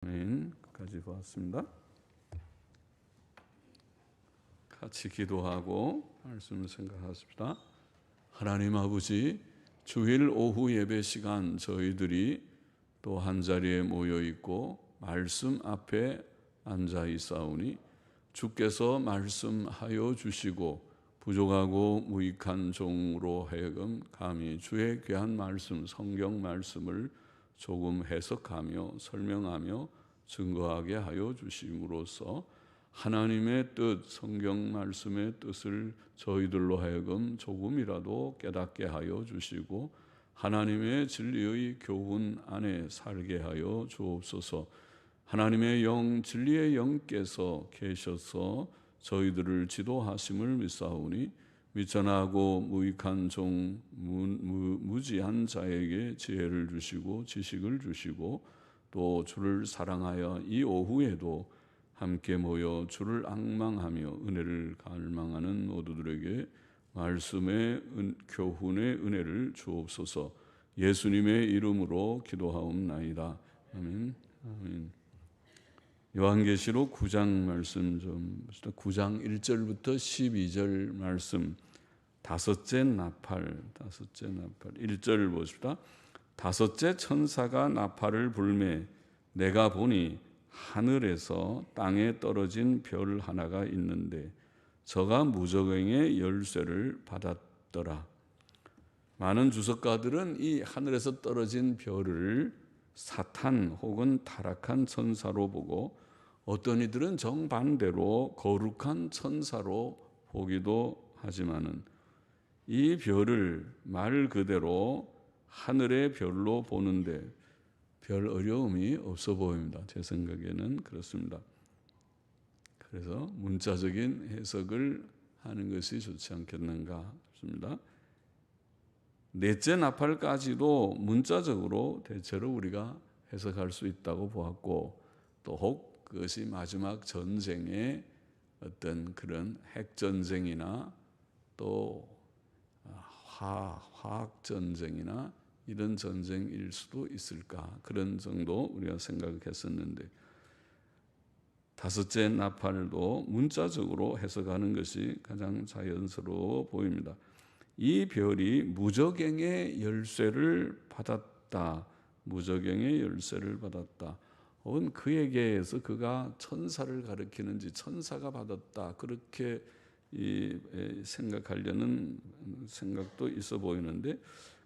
까지 보았습니다. 같이 기도하고 말씀을 생각하십시다. 하나님 아버지, 주일 오후 예배 시간 저희들이 또 한자리에 모여 있고 말씀 앞에 앉아 있사오니 주께서 말씀하여 주시고 부족하고 무익한 종으로 하여금 감히 주의 귀한 말씀, 성경 말씀을 조금 해석하며 설명하며 증거하게 하여 주심으로써 하나님의 뜻, 성경 말씀의 뜻을 저희들로 하여금 조금이라도 깨닫게 하여 주시고 하나님의 진리의 교훈 안에 살게 하여 주옵소서. 하나님의 영, 진리의 영께서 계셔서 저희들을 지도하심을 믿사오니 미천하고 무익한 종, 무지한 자에게 지혜를 주시고 지식을 주시고 또 주를 사랑하여 이 오후에도 함께 모여 주를 앙망하며 은혜를 갈망하는 모두들에게 말씀의 교훈의 은혜를 주옵소서. 예수님의 이름으로 기도하옵나이다. 아멘. 아멘. 요한계시록 9장 말씀 좀 봅시다. 9장 1절부터 12절 말씀. 다섯째 나팔 1절 보십시다. 다섯째 천사가 나팔을 불매 내가 보니 하늘에서 땅에 떨어진 별 하나가 있는데 저가 무저갱의 열쇠를 받았더라. 많은 주석가들은 이 하늘에서 떨어진 별을 사탄 혹은 타락한 천사로 보고 어떤 이들은 정반대로 거룩한 천사로 보기도 하지만은 이 별을 말 그대로 하늘의 별로 보는데 별 어려움이 없어 보입니다. 제 생각에는 그렇습니다. 그래서 문자적인 해석을 하는 것이 좋지 않겠는가 싶습니다. 넷째 나팔까지도 문자적으로 대체로 우리가 해석할 수 있다고 보았고 또 혹 그것이 마지막 전쟁의 어떤 그런 핵전쟁이나 또 화학전쟁이나 이런 전쟁일 수도 있을까 그런 정도 우리가 생각했었는데 다섯째 나팔도 문자적으로 해석하는 것이 가장 자연스러워 보입니다. 이 별이 무저갱의 열쇠를 받았다. 무저갱의 열쇠를 받았다. 혹은 그에게서 그가 천사를 가리키는지 천사가 받았다. 그렇게 생각하려는 생각도 있어 보이는데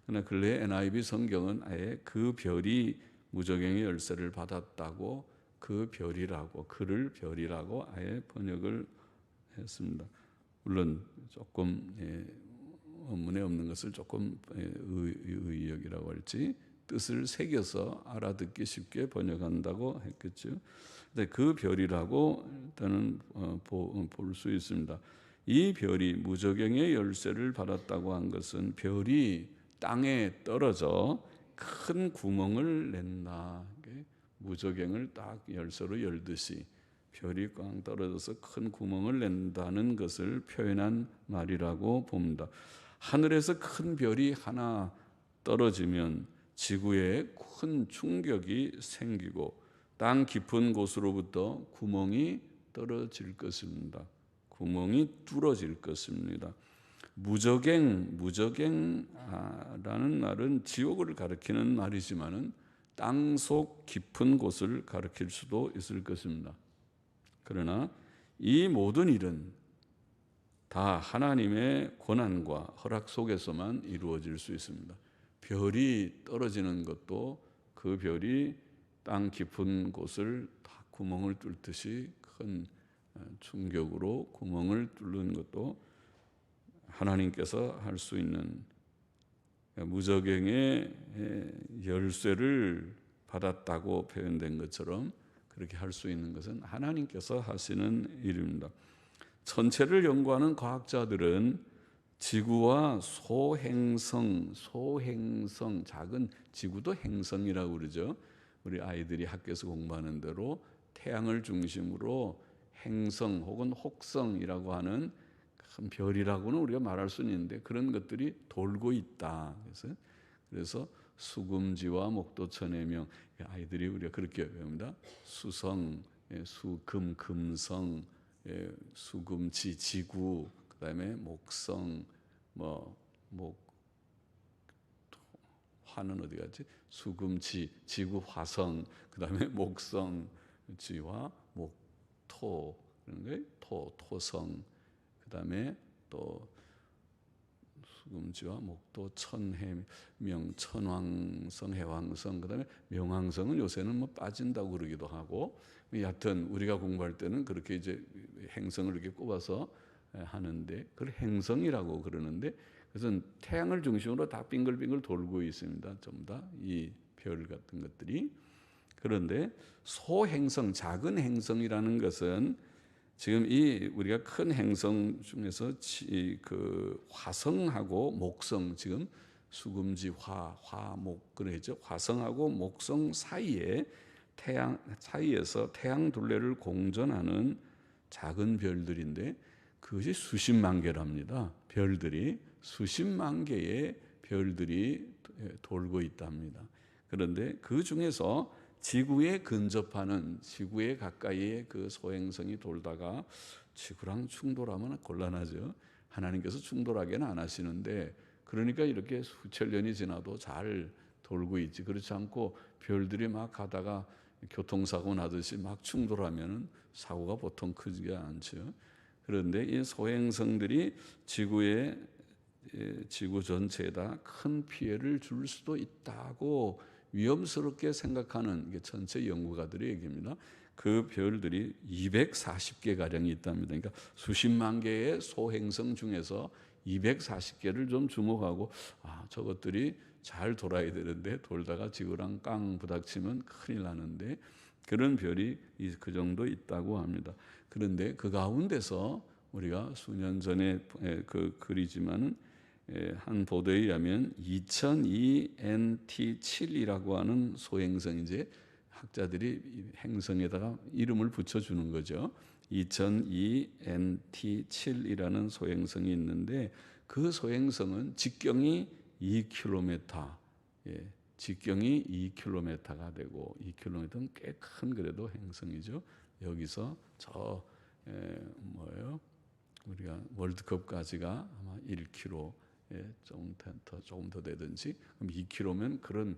그러나 근래 NIV 성경은 아예 그 별이 무저갱의 열쇠를 받았다고 그 별이라고 그를 별이라고 아예 번역을 했습니다. 물론 조금 원문에 없는 것을 조금 의역이라고 할지 뜻을 새겨서 알아듣기 쉽게 번역한다고 했겠죠. 근데 그 별이라고 일단은 볼 수 있습니다. 이 별이 무저갱의 열쇠를 받았다고 한 것은 별이 땅에 떨어져 큰 구멍을 낸다. 무저갱을 딱 열쇠로 열듯이 별이 꽝 떨어져서 큰 구멍을 낸다는 것을 표현한 말이라고 봅니다. 하늘에서 큰 별이 하나 떨어지면 지구에 큰 충격이 생기고 땅 깊은 곳으로부터 구멍이 떨어질 것입니다. 구멍이 뚫어질 것입니다. 무저갱라는 말은 지옥을 가리키는 말이지만은 땅속 깊은 곳을 가리킬 수도 있을 것입니다. 그러나 이 모든 일은 다 하나님의 권한과 허락 속에서만 이루어질 수 있습니다. 별이 떨어지는 것도 그 별이 땅 깊은 곳을 다 구멍을 뚫듯이 큰 충격으로 구멍을 뚫는 것도 하나님께서 할 수 있는 무저갱의 열쇠를 받았다고 표현된 것처럼 그렇게 할 수 있는 것은 하나님께서 하시는 일입니다. 천체를 연구하는 과학자들은 지구와 소행성, 작은 지구도 행성이라고 그러죠. 우리 아이들이 학교에서 공부하는 대로 태양을 중심으로 행성 혹은 혹성이라고 하는 큰 별이라고는 우리가 말할 수는 있는데 그런 것들이 돌고 있다. 그래서 수금지와 목도천의 명. 아이들이 우리가 그렇게 배웁니다. 수성, 수금, 금성, 수금지, 지구, 그다음에 목성, 화는 어디 갔지? 수금지, 지구, 화성, 그다음에 목성, 지와 목토, 그런 게 토성, 그다음에 또 수금지와 목도, 천해명, 천왕성, 해왕성, 그다음에 명왕성은 요새는 빠진다고 그러기도 하고, 여하튼 우리가 공부할 때는 그렇게 이제 행성을 이렇게 꼽아서 하는데, 그걸 행성이라고 그러는데, 그것은 태양을 중심으로 다 빙글빙글 돌고 있습니다. 전부 다 이 별 같은 것들이. 그런데 소행성, 작은 행성이라는 것은 지금 이 우리가 큰 행성 중에서 그 화성하고 목성, 지금 수금지, 화목 그러죠. 화성하고 목성 사이에 태양 사이에서 태양 둘레를 공전하는 작은 별들인데, 그것이 수십만 개랍니다. 별들이 수십만 개의 별들이 돌고 있답니다. 그런데 그 중에서 지구에 근접하는, 지구에 가까이에 그 소행성이 돌다가 지구랑 충돌하면 곤란하죠. 하나님께서 충돌하게는 안 하시는데, 그러니까 이렇게 수천 년이 지나도 잘 돌고 있지. 그렇지 않고 별들이 막 가다가 교통사고 나듯이 막 충돌하면 사고가 보통 크지가 않죠. 그런데 이 소행성들이 지구 전체에다 큰 피해를 줄 수도 있다고 위험스럽게 생각하는 게 전체 연구가들의 얘기입니다. 그 별들이 240개 가량이 있답니다. 그러니까 수십만 개의 소행성 중에서 240개를 좀 주목하고, 저것들이 잘 돌아야 되는데 돌다가 지구랑 깡 부닥치면 큰일 나는데, 그런 별이 그 정도 있다고 합니다. 그런데 그 가운데서 우리가 수년 전에 그 글이지만은 한 보도에 의하면 2002 NT7이라고 하는 소행성, 이제 학자들이 행성에다가 이름을 붙여주는 거죠. 2002 NT7이라는 소행성이 있는데, 그 소행성은 직경이 2km, 직경이 2km가 되고, 2km는 꽤 큰 그래도 행성이죠. 여기서 우리가 월드컵까지가 아마 1km, 조금 더 되든지, 그럼 2km면 그런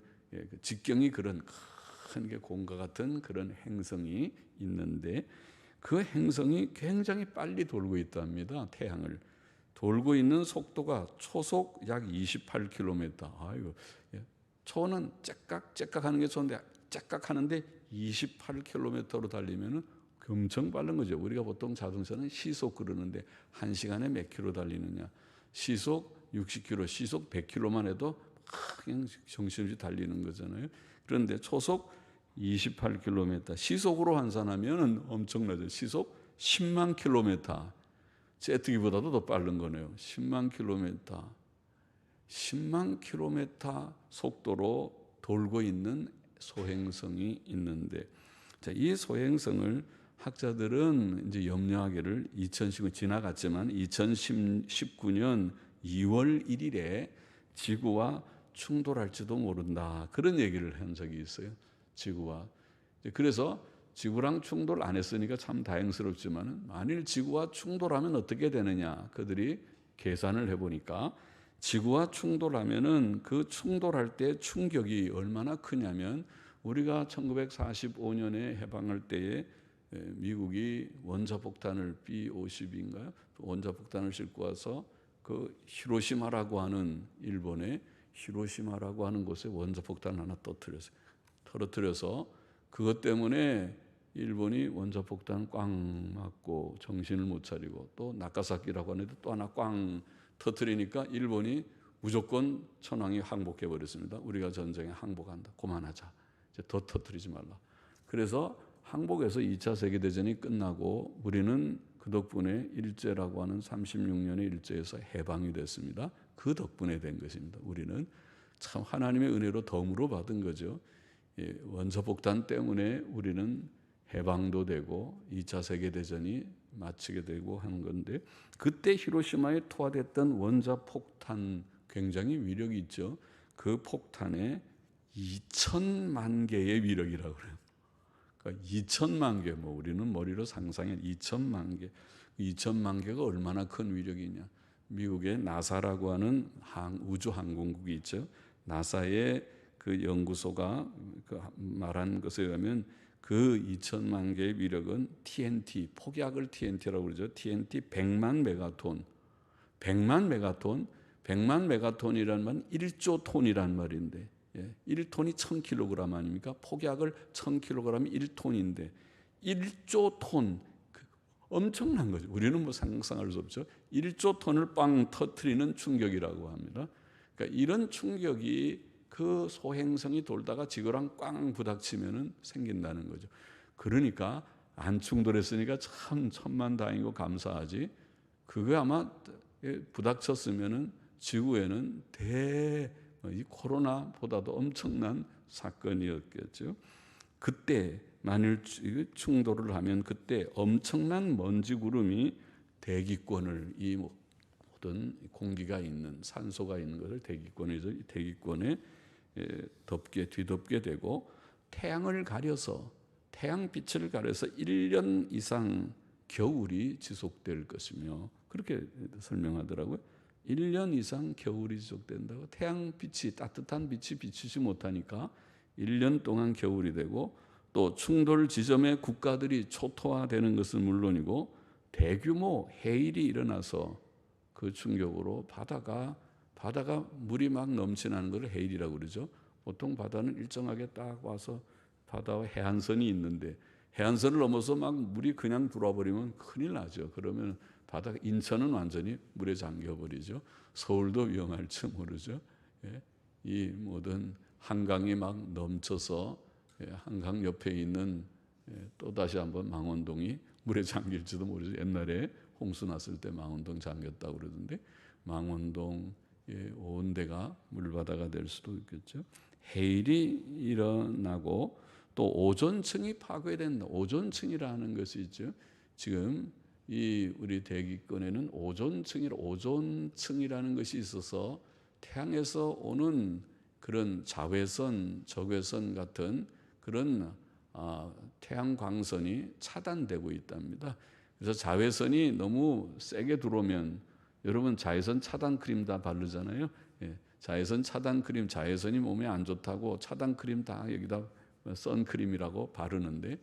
직경이 그런 큰 게 공과 같은 그런 행성이 있는데, 그 행성이 굉장히 빨리 돌고 있답니다. 태양을 돌고 있는 속도가 초속 약 28km. 아이고, 초는 째깍째깍 하는 게 좋은데, 째깍 하는데 28km로 달리면은 엄청 빠른 거죠. 우리가 보통 자동차는 시속 그러는데 1시간에 몇 킬로 달리느냐. 시속 60km, 시속 100km만 해도 그냥 정신없이 달리는 거잖아요. 그런데 초속 28km, 시속으로 환산하면 엄청나죠. 시속 10만 킬로미터, 제트기보다도 더 빠른 거네요. 10만 킬로미터, 10만 킬로미터 속도로 돌고 있는 소행성이 있는데, 이 소행성을 학자들은 이제 염려하기를 2019년 지나갔지만 2019년 2월 1일에 지구와 충돌할지도 모른다, 그런 얘기를 한 적이 있어요. 지구와. 그래서 지구랑 충돌 안 했으니까 참 다행스럽지만, 만일 지구와 충돌하면 어떻게 되느냐, 그들이 계산을 해보니까 지구와 충돌하면은 그 충돌할 때 충격이 얼마나 크냐면, 우리가 1945년에 해방할 때에 미국이 원자폭탄을 B-50인가요? 원자폭탄을 싣고 와서 그 히로시마라고 하는, 일본의 히로시마라고 하는 곳에 원자폭탄 하나 터뜨려서 그것 때문에 일본이 원자폭탄 꽝 맞고 정신을 못 차리고, 또 나가사키라고 하는데 또 하나 꽝 터뜨리니까 일본이 무조건 천황이 항복해 버렸습니다. 우리가 전쟁에 항복한다, 그만하자, 이제 더 터뜨리지 말라. 그래서 항복해서 2차 세계대전이 끝나고 우리는 그 덕분에 일제라고 하는 36년의 일제에서 해방이 됐습니다. 그 덕분에 된 것입니다. 우리는 참 하나님의 은혜로 덤으로 받은 거죠. 원자폭탄 때문에 우리는 해방도 되고 2차 세계대전이 마치게 되고 하는 건데, 그때 히로시마에 투하됐던 원자폭탄 굉장히 위력이 있죠. 그 폭탄에 2천만 개의 위력이라고 그래요. 그러니까 2천만 개, 뭐 우리는 머리로 상상해 2천만 개. 2천만 개가 얼마나 큰 위력이냐. 미국의 나사라고 하는 우주 항공국이 있죠. 나사의 그 연구소가 말한 것에 의하면 그 2천만 개의 위력은 TNT, 폭약을 TNT라고 그러죠. TNT 100만 메가톤. 100만 메가톤이란 말은 1조 톤이란 말인데, 1톤이 1000kg 아닙니까? 폭약을 1000kg이 1톤인데 1조 톤, 엄청난 거죠. 우리는 뭐 상상할 수 없죠. 1조 톤을 빵 터트리는 충격이라고 합니다. 그러니까 이런 충격이 그 소행성이 돌다가 지구랑 꽝 부닥치면은 생긴다는 거죠. 그러니까 안 충돌했으니까 참 천만다행이고 감사하지. 그거 아마 부닥쳤으면은 지구에는 이 코로나보다도 엄청난 사건이었겠죠. 그때 만일 충돌을 하면 그때 엄청난 먼지 구름이 대기권을, 이 모든 공기가 있는 산소가 있는 것을 대기권에 뒤덮게 되고 태양을 가려서, 태양빛을 가려서 1년 이상 겨울이 지속될 것이며, 그렇게 설명하더라고요. 1년 이상 겨울이 지속된다고. 태양빛이, 따뜻한 빛이 비치지 못하니까 1년 동안 겨울이 되고, 또 충돌 지점의 국가들이 초토화되는 것은 물론이고 대규모 해일이 일어나서 그 충격으로 바다가 물이 막 넘치는 것을 해일이라고 그러죠. 보통 바다는 일정하게 딱 와서 바다와 해안선이 있는데 해안선을 넘어서 막 물이 그냥 들어와 버리면 큰일 나죠. 그러면 인천은 완전히 물에 잠겨버리죠. 서울도 위험할지 모르죠. 이 모든 한강이 막 넘쳐서 한강 옆에 있는 또다시 한번 망원동이 물에 잠길지도 모르죠. 옛날에 홍수 났을 때 망원동 잠겼다고 그러던데 망원동 온 데가 물바다가 될 수도 있겠죠. 해일이 일어나고 또 오존층이 파괴된다. 오존층이라는 것이 있죠. 지금 이 우리 대기권에는 오존층이라는 것이 있어서 태양에서 오는 그런 자외선, 적외선 같은 그런 태양 광선이 차단되고 있답니다. 그래서 자외선이 너무 세게 들어오면, 여러분 자외선 차단 크림 다 바르잖아요. 자외선 차단 크림, 자외선이 몸에 안 좋다고 차단 크림 다 여기다 선크림이라고 바르는데,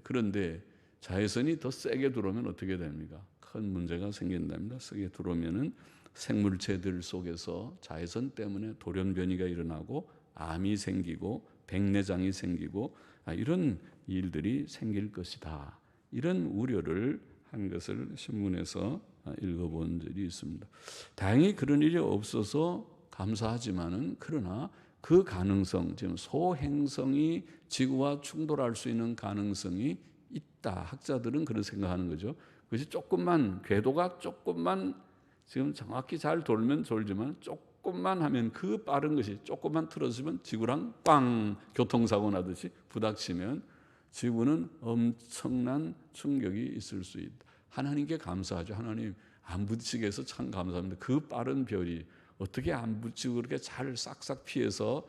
그런데 자외선이 더 세게 들어오면 어떻게 됩니까? 큰 문제가 생긴답니다. 세게 들어오면은 생물체들 속에서 자외선 때문에 돌연변이가 일어나고 암이 생기고 백내장이 생기고 이런 일들이 생길 것이다. 이런 우려를 한 것을 신문에서 읽어본 적이 있습니다. 다행히 그런 일이 없어서 감사하지만은, 그러나 그 가능성, 지금 소행성이 지구와 충돌할 수 있는 가능성이 있다. 학자들은 그런 생각하는 거죠. 그것이 궤도가 조금만 지금 정확히 잘 돌면 돌지만 조금만 하면, 그 빠른 것이 조금만 틀어지면 지구랑 빵 교통사고 나듯이 부닥치면 지구는 엄청난 충격이 있을 수 있다. 하나님께 감사하죠. 하나님 안 부딪히게 해서 참 감사합니다. 그 빠른 별이 어떻게 안 부딪히고 그렇게 잘 싹싹 피해서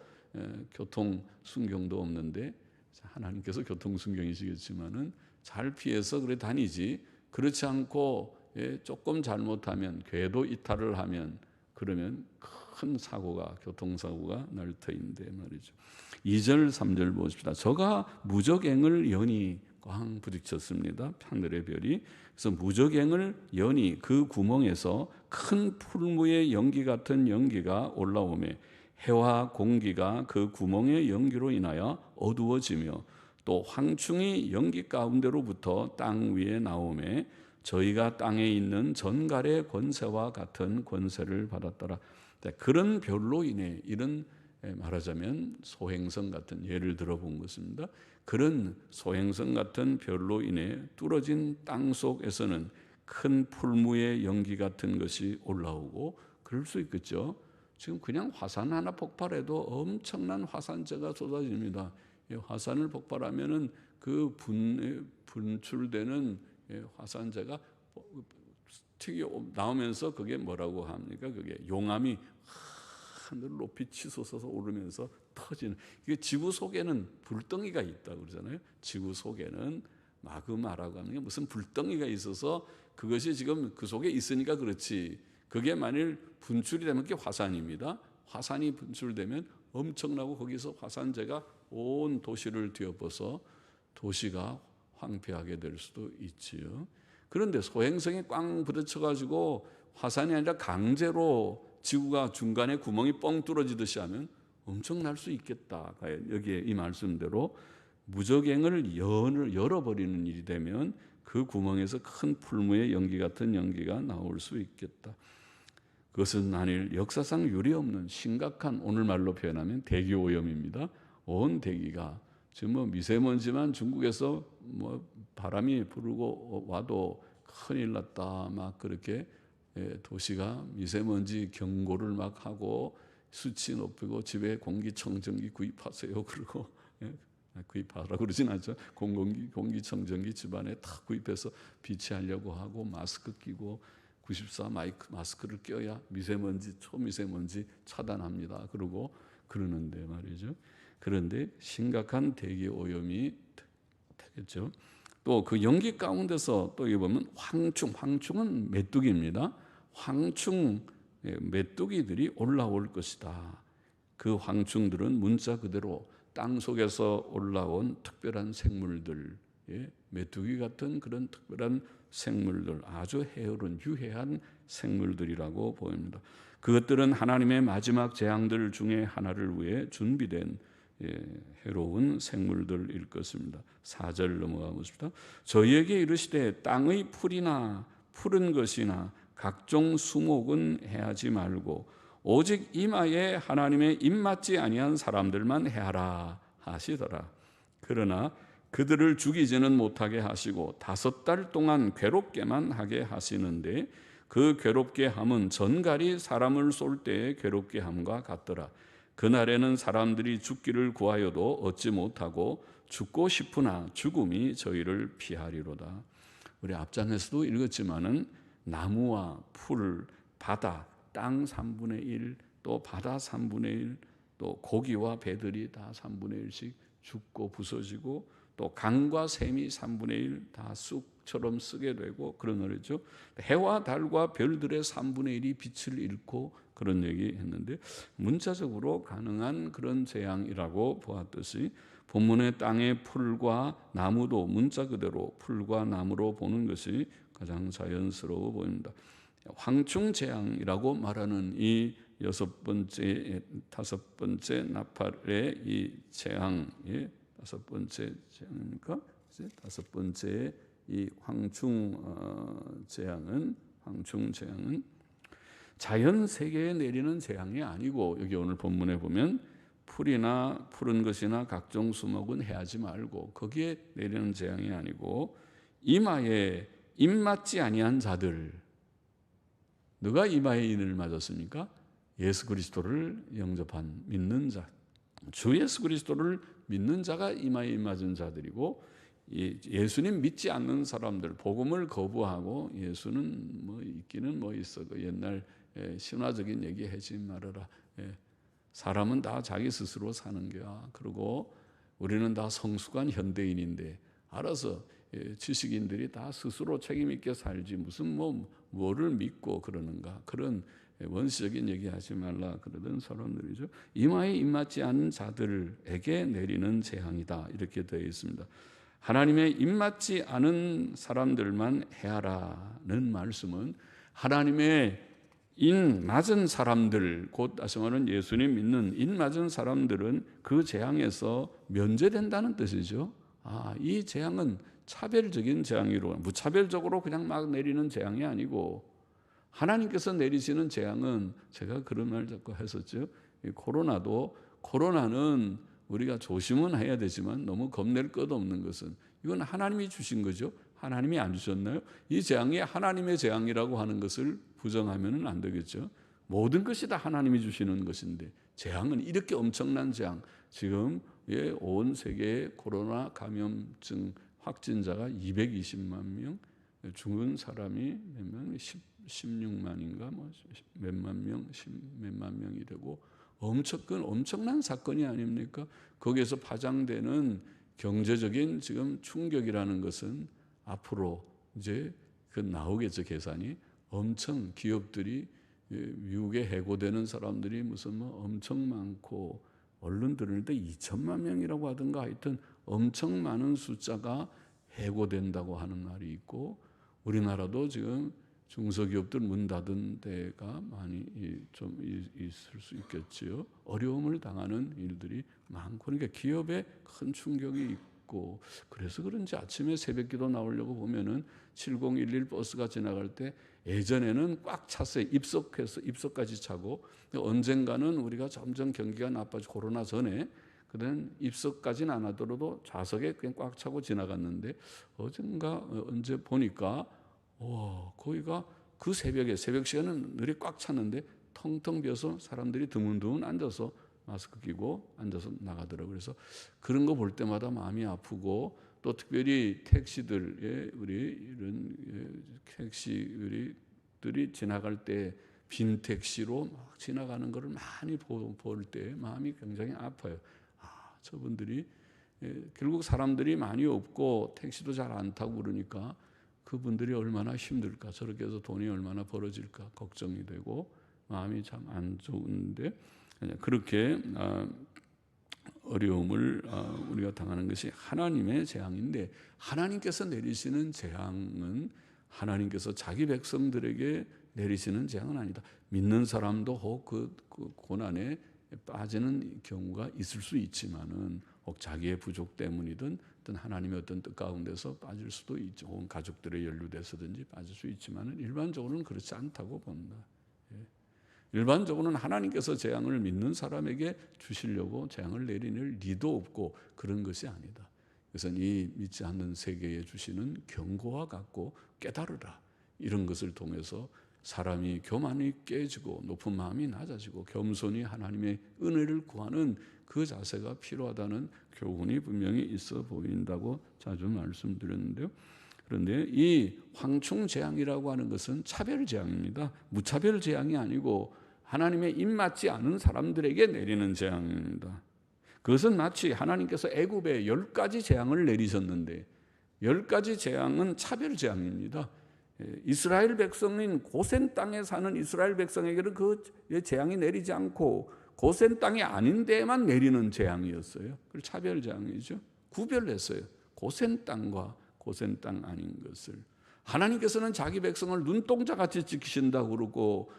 교통 순경도 없는데, 하나님께서 교통 순경이시겠지만은 잘 피해서 그래 다니지. 그렇지 않고 조금 잘못하면, 궤도 이탈을 하면, 그러면 큰 사고가, 교통사고가 날 터인데 말이죠. 2절 3절 보십시다. 저가 무적행을 연히 꽝 부딪혔습니다. 하늘의 별이. 그래서 무적행을 연히 그 구멍에서 큰 풀무의 연기 같은 연기가 올라오매 해와 공기가 그 구멍의 연기로 인하여 어두워지며 또 황충이 연기 가운데로부터 땅 위에 나오매 저희가 땅에 있는 전갈의 권세와 같은 권세를 받았더라. 그런 별로 인해, 이런 말하자면 소행성 같은, 예를 들어본 것입니다. 그런 소행성 같은 별로 인해 뚫어진 땅 속에서는 큰 풀무의 연기 같은 것이 올라오고, 그럴 수 있겠죠. 지금 그냥 화산 하나 폭발해도 엄청난 화산재가 쏟아집니다. 화산을 폭발하면은 그 분출되는 화산재가 튀겨 나오면서 그게 뭐라고 합니까? 그게 용암이 하늘 높이 치솟아서 오르면서 터지는, 이게 지구 속에는 불덩이가 있다고 그러잖아요. 지구 속에는 마그마라고 하는 게 무슨 불덩이가 있어서 그것이 지금 그 속에 있으니까 그렇지, 그게 만일 분출이 되면 그게 화산입니다. 화산이 분출되면 엄청나고 거기서 화산재가 온 도시를 뒤엎어서 도시가 황폐하게 될 수도 있지요. 그런데 소행성이 꽝 부딪혀가지고 화산이 아니라 강제로 지구가 중간에 구멍이 뻥 뚫어지듯이 하면 엄청날 수 있겠다. 여기에 이 말씀대로 무적행을 열어버리는 일이 되면 그 구멍에서 큰 풀무의 연기 같은 연기가 나올 수 있겠다. 그것은 만일 역사상 유례없는 심각한, 오늘말로 표현하면 대기오염입니다. 온 대기가 지금 뭐 미세먼지만 중국에서 뭐 바람이 불고 와도 큰일 났다 막 그렇게 도시가 미세먼지 경고를 막 하고 수치 높이고 집에 공기청정기 구입하세요 그러고, 구입하라고 그러진 않죠. 공기청정기 집안에 다 구입해서 비치하려고 하고 마스크 끼고 94 마스크를 껴야 미세먼지 초미세먼지 차단합니다. 그러고 그러는데 말이죠. 그런데 심각한 대기 오염이 되겠죠. 또 그 연기 가운데서 또 보면 황충은 메뚜기입니다. 황충 메뚜기들이 올라올 것이다. 그 황충들은 문자 그대로 땅 속에서 올라온 특별한 생물들, 메뚜기 같은 그런 특별한 생물들, 아주 해로운 유해한 생물들이라고 보입니다. 그것들은 하나님의 마지막 재앙들 중에 하나를 위해 준비된 해로운 생물들일 것입니다. 4절 넘어가 보십시다. 저희에게 이르시되 땅의 풀이나 푸른 것이나 각종 수목은 해하지 말고 오직 이마에 하나님의 입맞지 아니한 사람들만 해하라 하시더라. 그러나 그들을 죽이지는 못하게 하시고 5달 동안 괴롭게만 하게 하시는데 그 괴롭게 함은 전갈이 사람을 쏠 때의 괴롭게 함과 같더라. 그날에는 사람들이 죽기를 구하여도 얻지 못하고 죽고 싶으나 죽음이 저희를 피하리로다. 우리 앞장에서도 읽었지만은 나무와 풀, 바다, 땅 3분의 1, 또 바다 3분의 1, 또 고기와 배들이 다 3분의 1씩 죽고 부서지고 또 강과 샘이 3분의 1 다 쑥처럼 쓰게 되고 그런 노래죠. 해와 달과 별들의 3분의 1이 빛을 잃고 그런 얘기했는데 문자적으로 가능한 그런 재앙이라고 보았듯이 본문의 땅의 풀과 나무도 문자 그대로 풀과 나무로 보는 것이 가장 자연스러워 보입니다. 황충재앙이라고 말하는 이 5번째 나팔의 이 재앙, 5번째 재앙입니까? 5번째 이 황충재앙은 자연 세계에 내리는 재앙이 아니고, 여기 오늘 본문에 보면 풀이나 푸른 것이나 각종 수목은 해하지 말고 거기에 내리는 재앙이 아니고 이마에 입맞지 아니한 자들, 누가 이마에 인을 맞았습니까? 예수 그리스도를 영접한 믿는 자, 주 예수 그리스도를 믿는 자가 이마에 입 맞은 자들이고, 예수님 믿지 않는 사람들, 복음을 거부하고 예수는 뭐 있기는 뭐 있어, 그 옛날 신화적인 얘기 하지 말아라, 사람은 다 자기 스스로 사는 거야, 그리고 우리는 다 성숙한 현대인인데 알아서 지식인들이 다 스스로 책임 있게 살지 무슨 뭐를 믿고 그러는가, 그런 원시적인 얘기하지 말라 그러던 사람들이죠. 이마에 입맞지 않은 자들에게 내리는 재앙이다 이렇게 되어 있습니다. 하나님의 입맞지 않은 사람들만 해하라는 말씀은 하나님의 인 맞은 사람들, 곧 다시 말하면 예수님 믿는 인 맞은 사람들은 그 재앙에서 면제된다는 뜻이죠. 이 재앙은 차별적인 재앙이로, 무차별적으로 그냥 막 내리는 재앙이 아니고 하나님께서 내리시는 재앙은, 제가 그런 말 자꾸 했었죠. 코로나는 우리가 조심은 해야 되지만 너무 겁낼 것 없는 것은 이건 하나님이 주신 거죠. 하나님이 안 주셨나요? 이 재앙이 하나님의 재앙이라고 하는 것을 부정하면 안 되겠죠. 모든 것이 다 하나님이 주시는 것인데 재앙은 이렇게 엄청난 재앙, 지금 온 세계의 코로나 감염증 확진자가 220만 명, 죽은 사람이 몇 명, 16만인가 뭐 몇만 명, 몇만 명이 되고 엄청난 사건이 아닙니까? 거기에서 파장되는 경제적인 지금 충격이라는 것은 앞으로 이제 그 나오겠죠. 계산이 엄청 기업들이 미국에 해고되는 사람들이 무슨 뭐 엄청 많고 언론 들으는데 2천만 명이라고 하던가 하여튼 엄청 많은 숫자가 해고된다고 하는 말이 있고 우리나라도 지금 중소기업들 문 닫은 데가 많이 좀 있을 수 있겠지요. 어려움을 당하는 일들이 많고 그러니까 기업에 큰 충격이 있고 그래서 그런지 아침에 새벽기도 나오려고 보면은 7011 버스가 지나갈 때 예전에는 꽉 찼어요. 입석까지 차고 언젠가는 우리가 점점 경기가 나빠지고 코로나 전에 그때는 입석까지는 안 하더라도 좌석에 그냥 꽉 차고 지나갔는데 언제 보니까 거기가 그 새벽 시간은 늘이 꽉 찼는데 텅텅 비어서 사람들이 드문드문 앉아서 마스크 끼고 앉아서 나가더라고요. 그래서 그런 거 볼 때마다 마음이 아프고 또 특별히 택시들의 이런 택시들이 지나갈 때 빈 택시로 막 지나가는 것을 많이 볼 때 마음이 굉장히 아파요. 저분들이 결국 사람들이 많이 없고 택시도 잘 안 타고 그러니까 그분들이 얼마나 힘들까 저렇게 해서 돈이 얼마나 벌어질까 걱정이 되고 마음이 참 안 좋은데 그렇게 어려움을 우리가 당하는 것이 하나님의 재앙인데 하나님께서 내리시는 재앙은 하나님께서 자기 백성들에게 내리시는 재앙은 아니다. 믿는 사람도 혹 그 고난에 빠지는 경우가 있을 수 있지만은 혹 자기의 부족 때문이든 어떤 하나님의 어떤 뜻 가운데서 빠질 수도 있죠. 혹은 가족들의 연루돼서든지 빠질 수 있지만은 일반적으로는 그렇지 않다고 본다. 일반적으로는 하나님께서 재앙을 믿는 사람에게 주시려고 재앙을 내리는 리도 없고 그런 것이 아니다. 그것은 이 믿지 않는 세계에 주시는 경고와 같고 깨달으라. 이런 것을 통해서 사람이 교만이 깨지고 높은 마음이 낮아지고 겸손히 하나님의 은혜를 구하는 그 자세가 필요하다는 교훈이 분명히 있어 보인다고 자주 말씀드렸는데요. 그런데 이 황충 재앙이라고 하는 것은 차별 재앙입니다. 무차별 재앙이 아니고 하나님의 입맞지 않은 사람들에게 내리는 재앙입니다. 그것은 마치 하나님께서 애굽에 10가지 재앙을 내리셨는데 10가지 재앙은 차별 재앙입니다. 이스라엘 백성인 고센 땅에 사는 이스라엘 백성에게는 그 재앙이 내리지 않고 고센 땅이 아닌 데에만 내리는 재앙이었어요. 그걸 차별 재앙이죠. 구별했어요. 고센 땅과 고센 땅 아닌 것을. 하나님께서는 자기 백성을 눈동자같이 지키신다고 그러고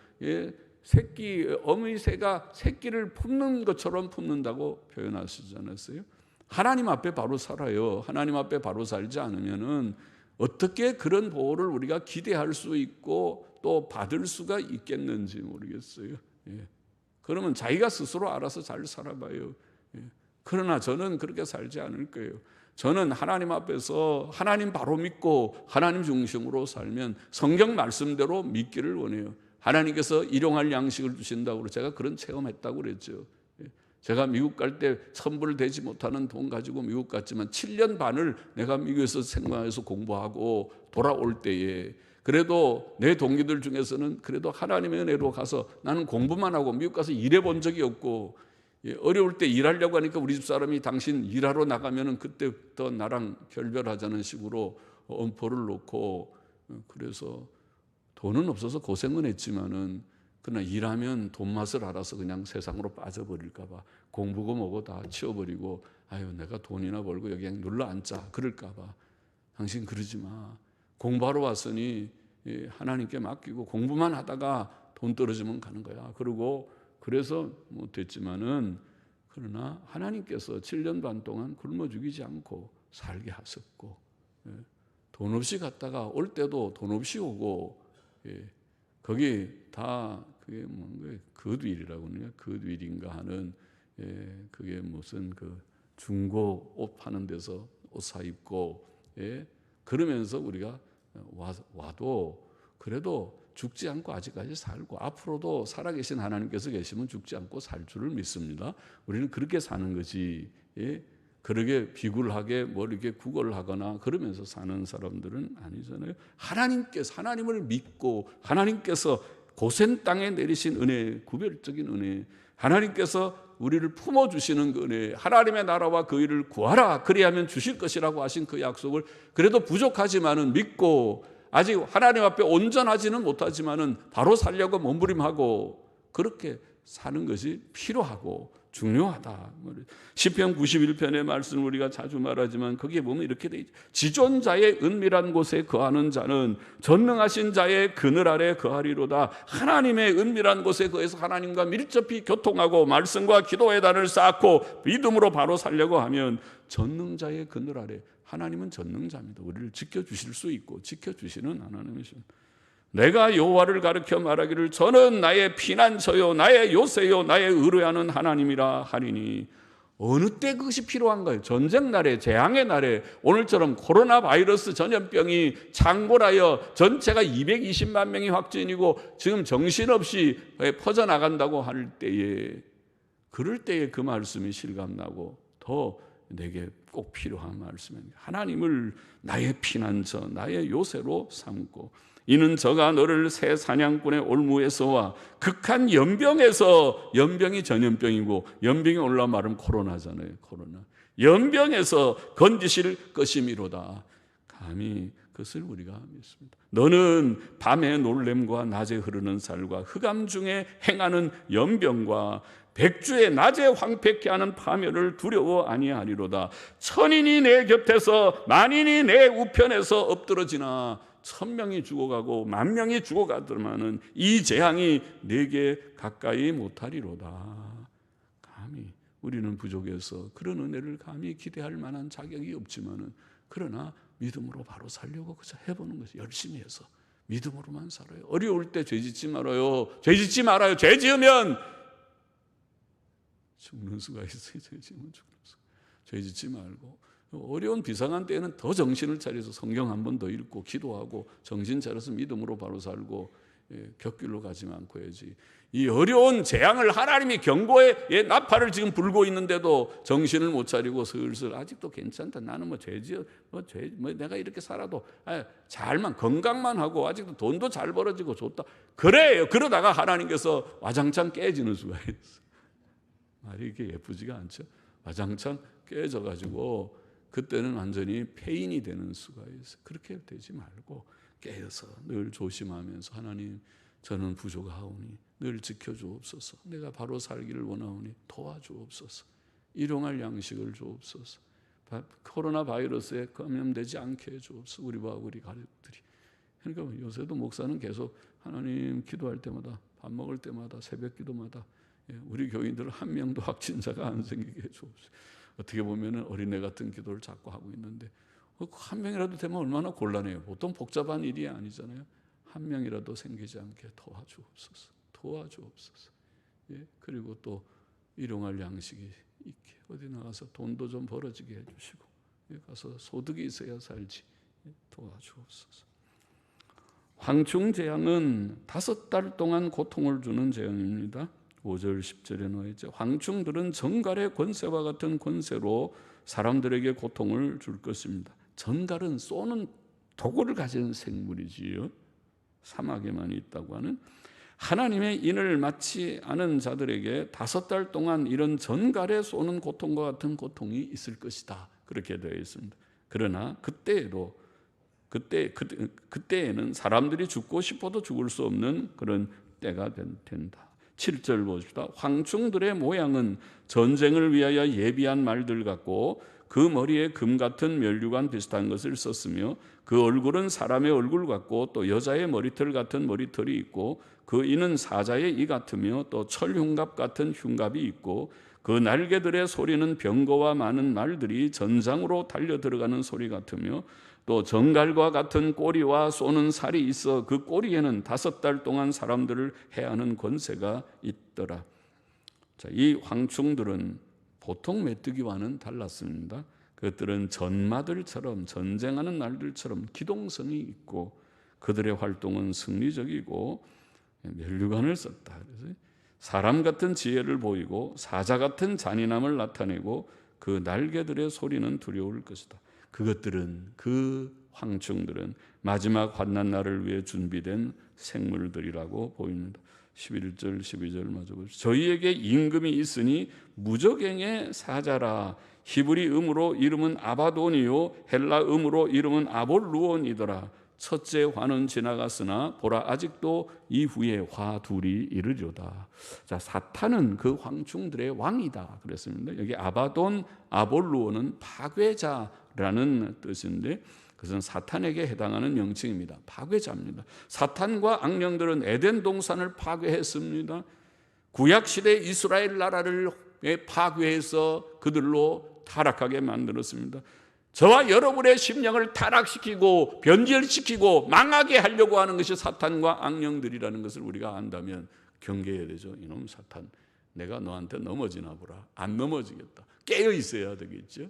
어미 새가 새끼를 품는 것처럼 품는다고 표현하시지 않았어요? 하나님 앞에 바로 살아요. 하나님 앞에 바로 살지 않으면은 어떻게 그런 보호를 우리가 기대할 수 있고 또 받을 수가 있겠는지 모르겠어요. 그러면 자기가 스스로 알아서 잘 살아봐요. 그러나 저는 그렇게 살지 않을 거예요. 저는 하나님 앞에서 하나님 바로 믿고 하나님 중심으로 살면 성경 말씀대로 믿기를 원해요. 하나님께서 일용할 양식을 주신다고 제가 그런 체험했다고 그랬죠. 제가 미국 갈 때 천불되지 못하는 돈 가지고 미국 갔지만 7년 반을 내가 미국에서 생활해서 공부하고 돌아올 때에 그래도 내 동기들 중에서는 그래도 하나님의 은혜로 가서 나는 공부만 하고 미국 가서 일해 본 적이 없고 어려울 때 일하려고 하니까 우리 집 사람이 당신 일하러 나가면은 그때부터 나랑 결별하자는 식으로 엄포를 놓고 그래서 돈은 없어서 고생은 했지만은 그러나 일하면 돈 맛을 알아서 그냥 세상으로 빠져버릴까 봐 공부고 뭐고 다 치워버리고 아유 내가 돈이나 벌고 여기 그냥 눌러 앉자 그럴까 봐 당신 그러지 마. 공부하러 왔으니 하나님께 맡기고 공부만 하다가 돈 떨어지면 가는 거야. 그리고 그래서 못했지만은 그러나 하나님께서 7년 반 동안 굶어 죽이지 않고 살게 하셨고 돈 없이 갔다가 올 때도 돈 없이 오고 거기 다 그게 뭔가 굿윌이라고 하느냐 굿윌인가 하는 그게 무슨 그 중고 옷 파는 데서 옷 사 입고 그러면서 우리가 와도 그래도 죽지 않고 아직까지 살고 앞으로도 살아계신 하나님께서 계시면 죽지 않고 살 줄을 믿습니다. 우리는 그렇게 사는 거지. 그러게 비굴하게 뭘 이렇게 구걸하거나 그러면서 사는 사람들은 아니잖아요. 하나님을 믿고 하나님께서 고센 땅에 내리신 은혜, 구별적인 은혜, 하나님께서 우리를 품어주시는 그 은혜, 하나님의 나라와 그 일을 구하라 그리하면 주실 것이라고 하신 그 약속을 그래도 부족하지만은 믿고 아직 하나님 앞에 온전하지는 못하지만은 바로 살려고 몸부림하고 그렇게 사는 것이 필요하고 중요하다. 시편 91편의 말씀을 우리가 자주 말하지만 거기에 보면 이렇게 돼 있죠. 지존자의 은밀한 곳에 거하는 자는 전능하신 자의 그늘 아래 거하리로다. 하나님의 은밀한 곳에 거해서 하나님과 밀접히 교통하고 말씀과 기도의 단을 쌓고 믿음으로 바로 살려고 하면 전능자의 그늘 아래, 하나님은 전능자입니다. 우리를 지켜주실 수 있고 지켜주시는 하나님이십니다. 내가 여호와를 가르쳐 말하기를 저는 나의 피난처요 나의 요새요 나의 의뢰하는 하나님이라 하리니. 어느 때 그것이 필요한가요? 전쟁 날에, 재앙의 날에, 오늘처럼 코로나 바이러스 전염병이 창궐하여 전체가 220만 명이 확진이고 지금 정신없이 퍼져나간다고 할 때에, 그럴 때에 그 말씀이 실감나고 더 내게 꼭 필요한 말씀입니다. 하나님을 나의 피난처 나의 요새로 삼고 이는 저가 너를 새 사냥꾼의 올무에서와 극한 연병에서, 연병이 전염병이고 연병이 올라 말하면 코로나잖아요. 코로나. 연병에서 건지실 것이미로다. 감히 그것을 우리가 믿습니다. 너는 밤의 놀램과 낮에 흐르는 살과 흑암 중에 행하는 연병과 백주의 낮에 황폐케 하는 파멸을 두려워 아니하리로다. 천인이 내 곁에서 만인이 내 우편에서 엎드러지나 1000명이 죽어가고 10,000명이 죽어가더만은 이 재앙이 내게 가까이 못하리로다. 감히 우리는 부족해서 그런 은혜를 감히 기대할 만한 자격이 없지만은, 그러나 믿음으로 바로 살려고 그저 해보는 것이, 열심히 해서 믿음으로만 살아요. 어려울 때 죄짓지 말아요. 죄짓지 말아요. 죄 지으면 죽는 수가 있어요. 죄 지으면 죽는 수. 죄짓지 말고 어려운 비상한 때에는 더 정신을 차려서 성경 한 번 더 읽고 기도하고 정신 차려서 믿음으로 바로 살고 곁길로 가지 않고 해야지. 이 어려운 재앙을 하나님이 경고의 나팔을 지금 불고 있는데도 정신을 못 차리고 슬슬 아직도 괜찮다. 나는 내가 이렇게 살아도 잘만 건강만 하고 아직도 돈도 잘 벌어지고 좋다. 그래요. 그러다가 하나님께서 와장창 깨지는 수가 있어. 말이 이렇게 예쁘지가 않죠. 와장창 깨져가지고 그때는 완전히 폐인이 되는 수가 있어요. 그렇게 되지 말고 깨어서 늘 조심하면서 하나님 저는 부족하오니 늘 지켜주옵소서. 내가 바로 살기를 원하오니 도와주옵소서. 일용할 양식을 주옵소서. 코로나 바이러스에 감염되지 않게 해주옵소서. 우리와 우리 가족들이. 그러니까 요새도 목사는 계속 하나님 기도할 때마다, 밥 먹을 때마다, 새벽 기도마다 우리 교인들 한 명도 확진자가 안 생기게 해주옵소서. 어떻게 보면 어린애 같은 기도를 자꾸 하고 있는데 한 명이라도 되면 얼마나 곤란해요. 보통 복잡한 일이 아니잖아요. 한 명이라도 생기지 않게 도와주옵소서. 도와주옵소서. 그리고 또 일용할 양식이 있게, 어디 나가서 돈도 좀 벌어지게 해주시고 가서 소득이 있어야 살지. 도와주옵소서. 황충재앙은 5달 동안 고통을 주는 재앙입니다. 5절 10절에 나와 있죠. 황충들은 정갈의 권세와 같은 권세로 사람들에게 고통을 줄 것입니다. 정갈은 쏘는 도구를 가진 생물이지요. 사막에만 있다고 하는. 하나님의 인을 맡지 않은 자들에게 5달 동안 이런 전갈에 쏘는 고통과 같은 고통이 있을 것이다. 그렇게 되어 있습니다. 그러나 그때에는 사람들이 죽고 싶어도 죽을 수 없는 그런 때가 된다. 7절 보십시다. 황충들의 모양은 전쟁을 위하여 예비한 말들 같고 그 머리에 금 같은 면류관 비슷한 것을 썼으며 그 얼굴은 사람의 얼굴 같고 또 여자의 머리털 같은 머리털이 있고 그 이는 사자의 이 같으며 또 철흉갑 같은 흉갑이 있고 그 날개들의 소리는 병거와 많은 말들이 전장으로 달려 들어가는 소리 같으며 또 정갈과 같은 꼬리와 쏘는 살이 있어 그 꼬리에는 5달 동안 사람들을 해하는 권세가 있더라. 자, 이 황충들은 보통 메뚜기와는 달랐습니다. 그것들은 전마들처럼, 전쟁하는 날들처럼 기동성이 있고 그들의 활동은 승리적이고 면류관을 썼다. 그래서 사람 같은 지혜를 보이고 사자 같은 잔인함을 나타내고 그 날개들의 소리는 두려울 것이다. 그것들은, 그 황충들은 마지막 환난 날을 위해 준비된 생물들이라고 보입니다. 11절 12절 마저 보십시오. 저희에게 임금이 있으니 무저갱의 사자라. 히브리 음으로 이름은 아바돈이요 헬라 음으로 이름은 아볼루온이더라. 첫째 화는 지나갔으나 보라 아직도 이후에 화 둘이 이르리로다. 자, 사탄은 그 황충들의 왕이다 그랬습니다. 여기 아바돈, 아볼루온은 파괴자라는 뜻인데 그것은 사탄에게 해당하는 명칭입니다. 파괴자입니다. 사탄과 악령들은 에덴 동산을 파괴했습니다. 구약시대 이스라엘 나라를 파괴해서 그들로 타락하게 만들었습니다. 저와 여러분의 심령을 타락시키고 변질시키고 망하게 하려고 하는 것이 사탄과 악령들이라는 것을 우리가 안다면 경계해야 되죠. 이놈 사탄, 내가 너한테 넘어지나 보라. 안 넘어지겠다. 깨어 있어야 되겠죠.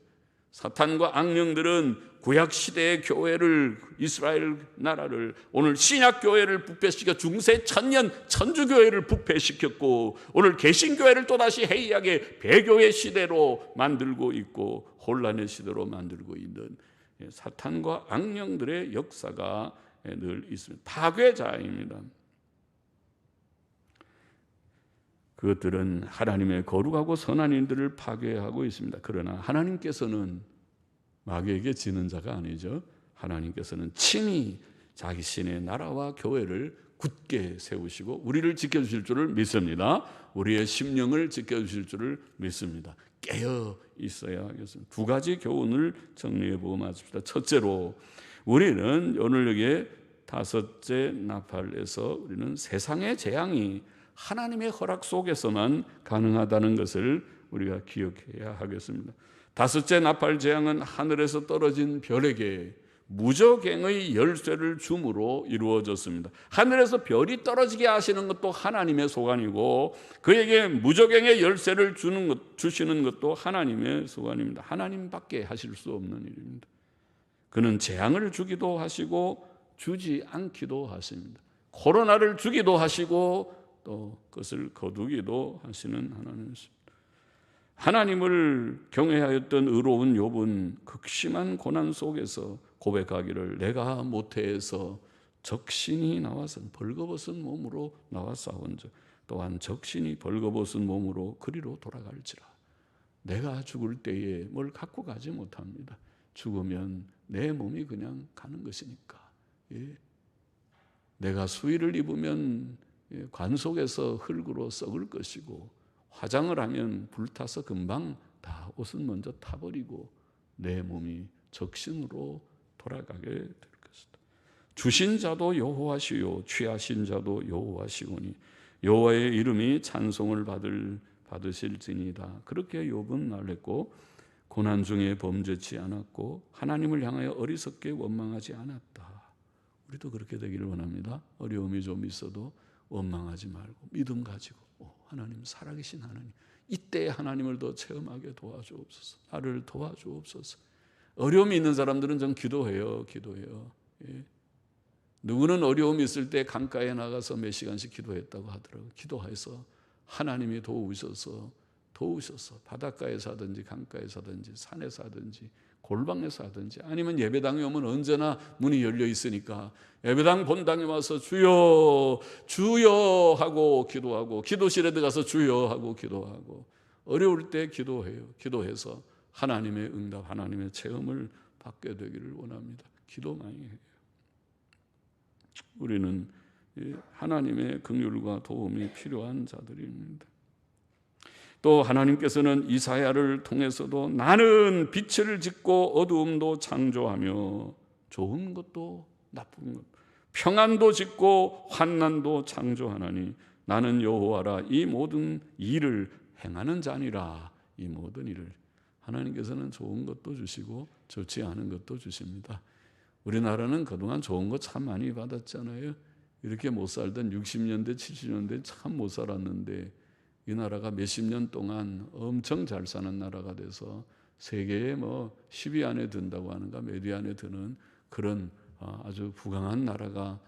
사탄과 악령들은 구약시대의 교회를, 이스라엘 나라를, 오늘 신약교회를 부패시켜 중세 천년 천주교회를 부패시켰고 오늘 개신교회를 또다시 해이하게 배교의 시대로 만들고 있고 혼란의 시대로 만들고 있는 사탄과 악령들의 역사가 늘 있습니다. 파괴자입니다. 그것들은 하나님의 거룩하고 선한 일들을 파괴하고 있습니다. 그러나 하나님께서는 마귀에게 지는 자가 아니죠. 하나님께서는 친히 자신의 나라와 교회를 굳게 세우시고 우리를 지켜주실 줄을 믿습니다. 우리의 심령을 지켜주실 줄을 믿습니다. 깨어 있어야 하겠습니다. 두 가지 교훈을 정리해보고 마칩시다. 첫째로 우리는 오늘 여기에 다섯째 나팔에서 우리는 세상의 재앙이 하나님의 허락 속에서만 가능하다는 것을 우리가 기억해야 하겠습니다. 다섯째 나팔 재앙은 하늘에서 떨어진 별에게 무저갱의 열쇠를 줌으로 이루어졌습니다. 하늘에서 별이 떨어지게 하시는 것도 하나님의 소관이고 그에게 무저갱의 열쇠를 주시는 것도 하나님의 소관입니다. 하나님밖에 하실 수 없는 일입니다. 그는 재앙을 주기도 하시고 주지 않기도 하십니다. 코로나를 주기도 하시고 또 그것을 거두기도 하시는 하나님이십니다. 하나님을 경외하였던 의로운 욥은 극심한 고난 속에서 고백하기를 내가 모태에서 적신이 나와서 벌거벗은 몸으로 나와 싸운즉 또한 적신이 벌거벗은 몸으로 그리로 돌아갈지라. 내가 죽을 때에 뭘 갖고 가지 못합니다. 죽으면 내 몸이 그냥 가는 것이니까. 예. 내가 수의를 입으면 관 속에서 흙으로 썩을 것이고 화장을 하면 불타서 금방 다 옷은 먼저 타버리고 내 몸이 적신으로 돌아가게 될 것이다. 주신 자도 여호와시요 취하신 자도 여호와시오니 여호와의 이름이 찬송을 받으실지니이다. 그렇게 욥은 말했고 고난 중에 범죄치 않았고 하나님을 향하여 어리석게 원망하지 않았다. 우리도 그렇게 되기를 원합니다. 어려움이 좀 있어도 원망하지 말고 믿음 가지고 하나님 살아계신 하나님, 이때 하나님을 더 체험하게 도와주옵소서. 나를 도와주옵소서. 어려움이 있는 사람들은 좀 기도해요. 예. 누구는 어려움이 있을 때 강가에 나가서 몇 시간씩 기도했다고 하더라고요. 기도해서 하나님이 도우셔서 바닷가에서 하든지 강가에서 하든지 산에서 하든지 골방에서 하든지 아니면 예배당에 오면 언제나 문이 열려 있으니까 예배당 본당에 와서 주여 주여 하고 기도하고 기도실에 들어가서 주여 하고 기도하고 어려울 때 기도해요. 기도해서 하나님의 응답, 하나님의 체험을 받게 되기를 원합니다. 기도 많이 해요. 우리는 하나님의 긍휼과 도움이 필요한 자들입니다. 또 하나님께서는 이사야를 통해서도 나는 빛을 짓고 어두움도 창조하며 좋은 것도 나쁜 것 평안도 짓고 환난도 창조하나니 나는 여호와라. 이 모든 일을 행하는 자니라. 이 모든 일을 하나님께서는 좋은 것도 주시고 좋지 않은 것도 주십니다. 우리나라는 그동안 좋은 거 참 많이 받았잖아요. 이렇게 못 살던 60년대 70년대 참 못 살았는데 이 나라가 몇십 년 동안 엄청 잘 사는 나라가 돼서 세계에 10위 안에 든다고 하는가 몇 위 안에 드는 그런 아주 부강한 나라가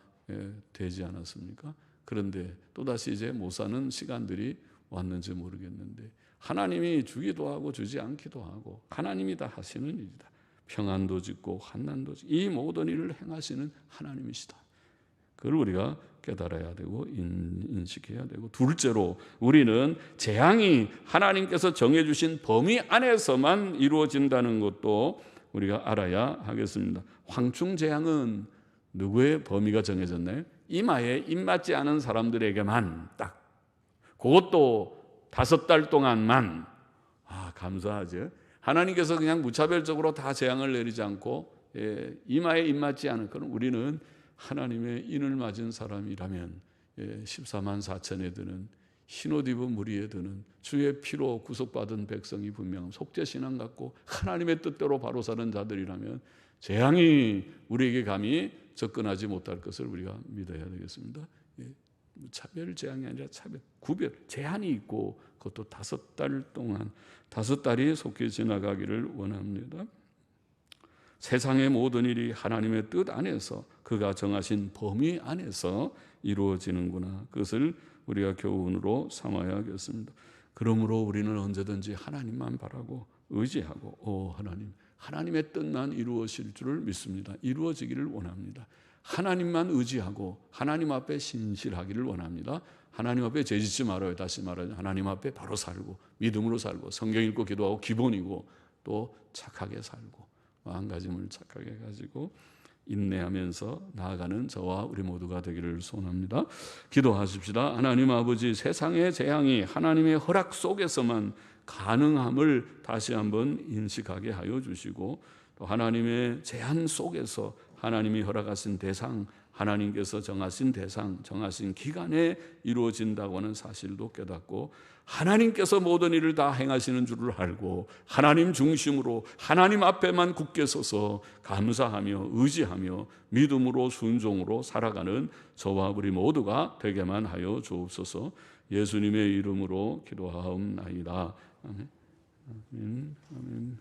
되지 않았습니까? 그런데 또다시 이제 못 사는 시간들이 왔는지 모르겠는데 하나님이 주기도 하고 주지 않기도 하고 하나님이 다 하시는 일이다. 평안도 짓고 환난도 짓고 이 모든 일을 행하시는 하나님이시다. 그걸 우리가 깨달아야 되고 인식해야 되고, 둘째로 우리는 재앙이 하나님께서 정해주신 범위 안에서만 이루어진다는 것도 우리가 알아야 하겠습니다. 황충 재앙은 누구의 범위가 정해졌나요? 이마에 입맞지 않은 사람들에게만 딱, 그것도 5달 동안만. 감사하죠. 하나님께서 그냥 무차별적으로 다 재앙을 내리지 않고 이마에 입맞지 않은, 그럼 우리는 하나님의 인을 맞은 사람이라면 14만 4천에 드는 흰옷 입은 무리에 드는 주의 피로 구속받은 백성이 분명 속죄신앙 갖고 하나님의 뜻대로 바로 사는 자들이라면 재앙이 우리에게 감히 접근하지 못할 것을 우리가 믿어야 되겠습니다. 차별 재앙이 아니라 차별, 구별, 제한이 있고, 그것도 5달 동안, 5달이 속히 지나가기를 원합니다. 세상의 모든 일이 하나님의 뜻 안에서, 그가 정하신 범위 안에서 이루어지는구나. 그것을 우리가 교훈으로 삼아야겠습니다. 그러므로 우리는 언제든지 하나님만 바라고 의지하고, 하나님, 하나님의 뜻만 이루어질 줄을 믿습니다. 이루어지기를 원합니다. 하나님만 의지하고 하나님 앞에 신실하기를 원합니다. 하나님 앞에 죄짓지 말아요. 다시 말하면 하나님 앞에 바로 살고 믿음으로 살고 성경 읽고 기도하고 기본이고, 또 착하게 살고 마음가짐을 착하게 가지고 인내하면서 나아가는 저와 우리 모두가 되기를 소원합니다. 기도하십시다. 하나님 아버지, 세상의 재앙이 하나님의 허락 속에서만 가능함을 다시 한번 인식하게 하여 주시고, 또 하나님의 제한 속에서 하나님이 허락하신 대상, 하나님께서 정하신 대상, 정하신 기간에 이루어진다고 하는 사실도 깨닫고, 하나님께서 모든 일을 다 행하시는 줄을 알고 하나님 중심으로 하나님 앞에만 굳게 서서 감사하며 의지하며 믿음으로 순종으로 살아가는 저와 우리 모두가 되게만 하여 주옵소서. 예수님의 이름으로 기도하옵나이다. 아멘. 아멘. 아멘.